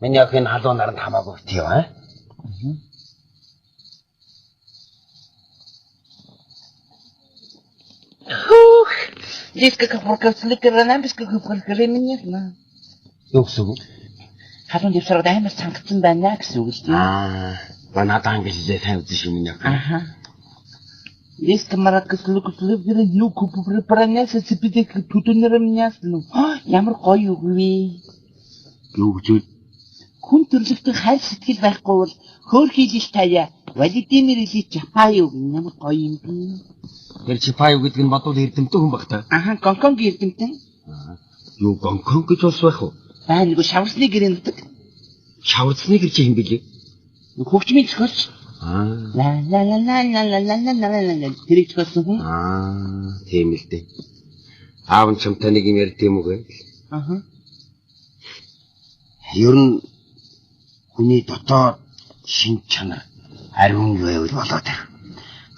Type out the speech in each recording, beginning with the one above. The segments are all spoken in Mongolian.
Миний охин халуун наранд хамаагүй битгий аа. Хух, здесь как прокатили коронавирусыг хөвгөлгөрэмнэ. Юу гэсэн үг? Халуун дэвсрээд амар цангацсан байна гэсэн үг л тийм. Банадаа ингэлээ сайн үзэн шүү миний охин. Здесь маракаслукслукрэ юку препараняса цэпидек тутунэрамняслу. Ямар гоё үг вэ? Юу гэж вэ? Хүн төрлөختөй хайр сэтгэл байхгүй бол хөөр хийлж таяа. Валидимир Ильич Чапай юу ямар гоё юм бэ? Тэр Чапай гэдэг нь бодвол эрдэмтэн хүн баг та. Гонконг эрдэмтэн. Юу Гонконг гэж улс байх уу? Нэг шаварсны гэрээ нутаг. Шаварцны гэр чи юм бэлээ? Хөгжмийн зохиолч. Тэрийг зохиосон хүн. Тийм л дээ. Аав нь чамтай нэг юм ярьд юм уу гээ? Ер нь хүний дотоод шин чанар ариун байвал болоод байна.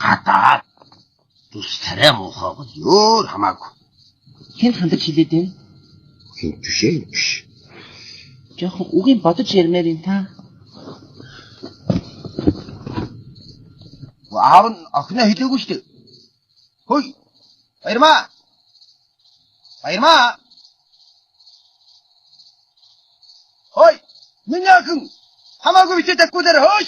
Гадаад тус царай муухай бол өөр хамаагүй. Хэн хандаж хилээд байна? Хин биш. Жохон үгийн бодож ярмаар юм та. Аав нь охиноо хэлээгүй шүү дээ. Хөөе. Баярмаа. Хөөе. Миний охин хамаагүй битээ такгуулаар хөөе.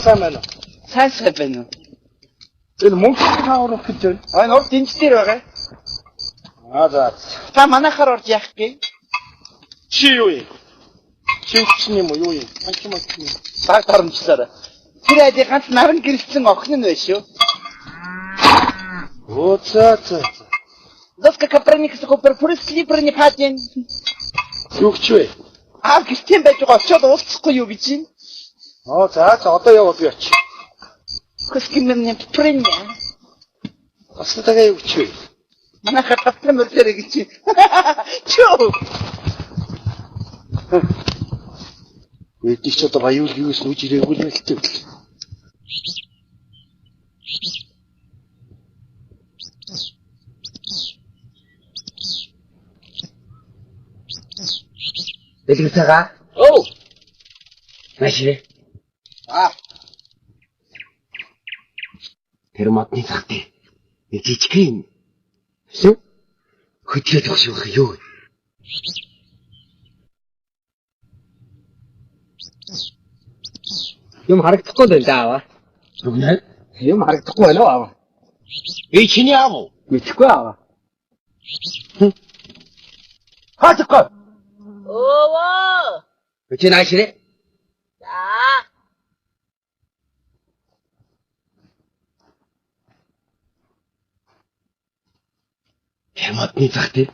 Сайн байна уу? Сайн байна уу? Энэ мөнгө хаврах гэж байна. Нуур дэнч дээр байгаа. За. Та манайхаар орж яах гээ? Чи юу юм? Чи чинь юм уу юу юм? Анчмаа чинь. Цаг тарамжлаарай. Тэр айди ганц наран гэрэлсэн охин нь байна шүү. За. Доска капроникс купер прысли не паден. Юу ч вэ? Гэртэн байж байгаа очиод уулзахгүй юу гэж юм? За одоо яваад би очив. Көскимэн прэнья. Асалтагаа юу ч вэ? Манайхаар тавтан мөрдөрэй гэж. Чөө. Эдгээр ч одоо аюул юус нүж ирээгүй л хэлтэй. Дэлгэцага. Машин. Тэр модны цагтээ. Нэг жижигхэн. Шүү. Хөтлөж өгөх шүү юу. Юм харагдахгүй л даа. Зүгнэ? Юм харагдахгүй байна уу аав? Би чиний аав уу? Мэдхгүй аав. Хатахгүй. Чи наашрэ? Хэматны цагтээ.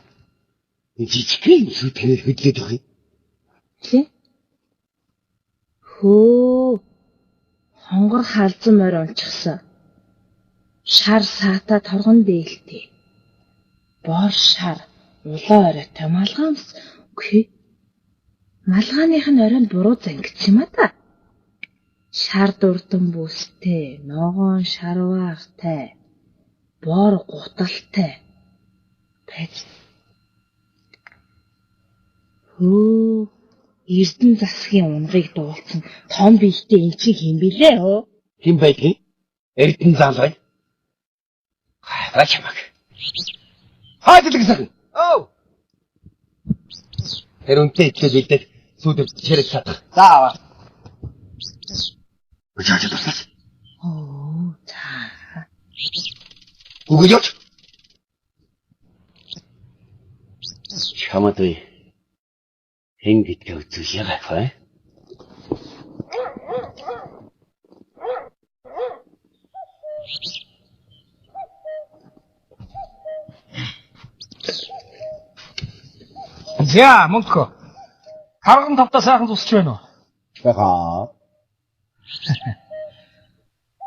Нэг жижигхэн сүтгэнээр хөдлөж өгье. Тий? Хөө. Хонгор халзан морь унчихсан. Шар саата торгон дээлтэй. Бор шар улаан оройтой малгаамс. Үгүй. Малгааных нь оройн буруу зангидсан юм а та. Шар дурдан бүстэй, ногоон шарваартай, бор гуталтай. Байж. Хөө. Эрдэн засгийн унгыг дуулсан том биетэй эн чинь хэм бэлээ өө? Хэм байдгийг? Эрдэн заалгай. Гайваа чамаг. Хаадаг гэсэн. Тэр үнтэй итгэл билдэг сүйдэр чирэг чадах. За аваа. Өчөөж туслаач. За. Үгүй юу? Чамд вэ? Хэн гэдгээ үзүүл яах вэ? За, мөнгө. Харган тавтаа сайхан тусч байна уу? Бага.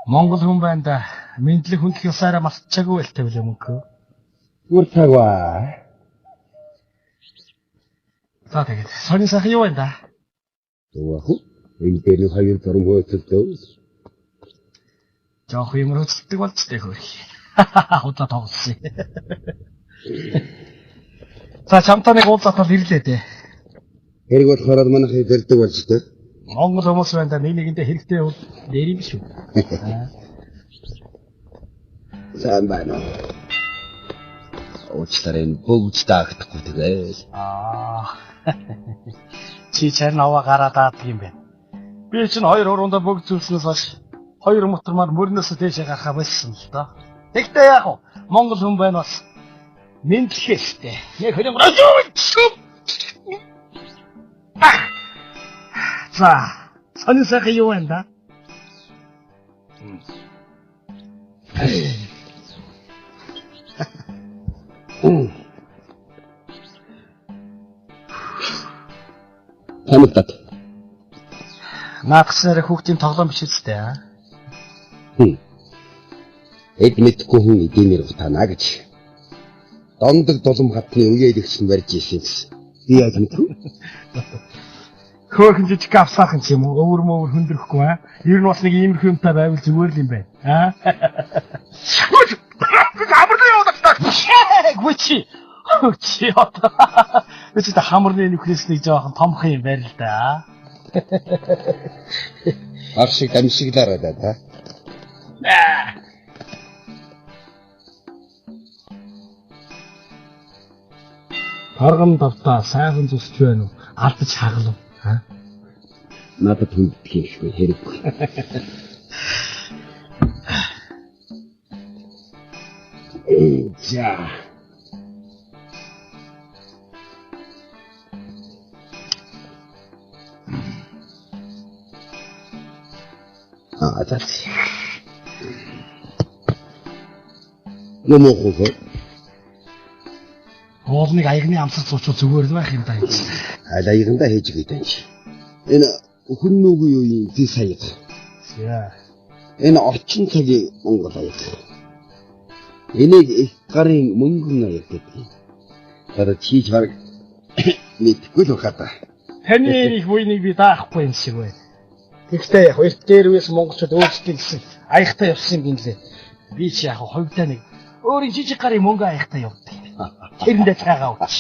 Монгол хүн байна да. Мэдлэг хүндх ёсаараа мартчихаагүй байлтай билээ мөнгө. Гүр цагваа. За тэгээд сони сайхан юу байна да? Юу вэ? Энэ дээр хоёр зурм хөөцөлдөө. Жоох юм хөцөлдөг болцтой хөрх. Удаа тоглосон. За чамтай нэг уул затвал ирлээ дээ. Хэрэг болохоор манайх дэлдэг болж дээ. Монгол хүмүүс байна да нэг нэгэндээ хэрэгтэй бол нэр юм шүү. Сайн байна уу? Уучлаарай бүгд таагдахгүй тэгэл. Чи чарн аваа гараад аадаг юм байна. Би чинь хоёр уруундаа бүгд зүйлснээс хойш хоёр мотор маар мөрнөөсөө дээшээ гарахаа болсон л доо. Тэгтээ яг уу Монгол хүн байна бас мэдлэхээстэй. Яг хөрөнгө За, сонин сайхан юу байна да? Танигдаад. Наадахснараа хүүхдийн тоглоом биш үстэй аа. Эд мэдгүй хүн эдэмэр утана гэж. Дондог дулам хатны үеэлэгч нь барьж ийсэн гэсэн. Би яаж мэдв? Хөөхөн жижиг авсаахан ч юм уу, өвөр мөвөр хүндрэхгүй аа. Ер нь бас нэг иймэрхүү юмтай байвал зүгээр л юм байна. Аа. Хамарны явуулдаг. Гүчи. Чи одоо. Үгүй та хамарны нөхрөөс нэг жоохон томхон юм байр л да. Аршиг амшиглаараа да та. Харган давтаа сайхан зүсч байна уу? Алдаж хаглав. Аа. Надад хүнддэг юм шиг хэрэггүй. За. Атац. Нэмэхүү. Хоолныг аягны амсар цуучвал зүгээр л байх юм даа. Аль аягандаа хийж гэдэг чи. Энэ хүннүүгүй юу юм зэ сая. Яа. Энэ орчин цагийн Монгол аяг. Энийг их гарын мөнгөн аяг гэдэг. Одоо чийж баг мэдгүй л хата. Таны их буйныг би даахгүй юм шиг байна. Гэхдээ яг эрт дээрвээс монголчууд өөрсдийн гэсэн аягтай явсан юм гинлээ. Би ч яг хувьдаа нэг өөрийн жижиг гарын мөнгө аягтай явдаг. Тэрэндээ цаагаа өгч.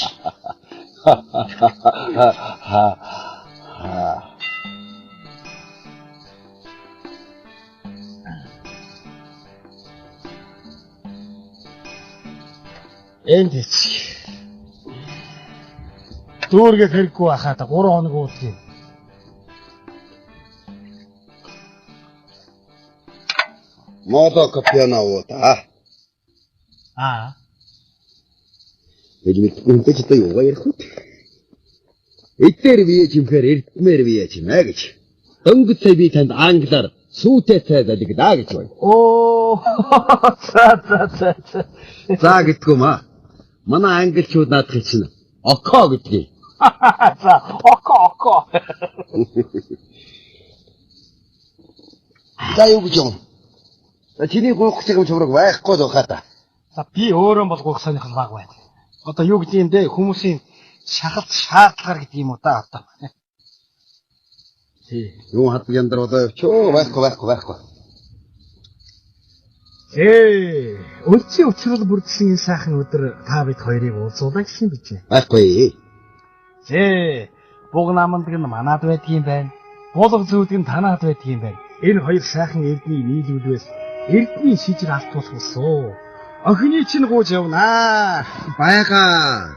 Эндэж. Дүүргээ хэрэггүй байхад 3 хоног уудгийг. Модо копиана уута. Эдмит үнтэй ч одоо юугаа ярих вэ? Эдгээр бие чимхээр эрдмээр бие чимээ гэж. Дөнгөж сая би танд англиар сүүтэй цайдаг даа гэж байна. Оо. За. За гэдгүй маа. Манай англичууд наадах чинь око гэдгийг. За, око. За юу гэж юм? За чиний гуйх юм чамраг байхгүй л хата. За би өөрөө бол гуйх санийх нь баг байна. Одоо юу гэдэг юм бэ? Хүмүүсийн шахалт шаардлагаар гэдэг юм уу да одоо. Тий. Юу хатдаг юм дэр одоо явчоо байхгүй. Үлцийн учрал бүрдсэн энэ сайхан өдөр та бид хоёрыг уулзуулаа гэсэн биз дээ. Байхгүй. Буг намандаг нь манад байдаг юм байна. Булга зүйдэг нь танаад байдаг юм байна. Энэ хоёр сайхан эрдний нийлүүлвээс эрдний шижир алдуулах болсон. Охины чинь гууж явнаа. Бага.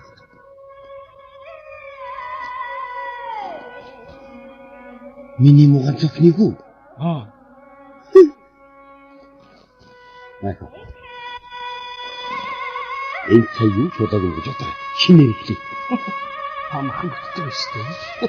Миний муухай зөвхнийг үү? Майко. Энэ цай юу ч удаагүй гэж бодоо. Шинээр ихлээ. Амхан бүтдэг шүү дээ.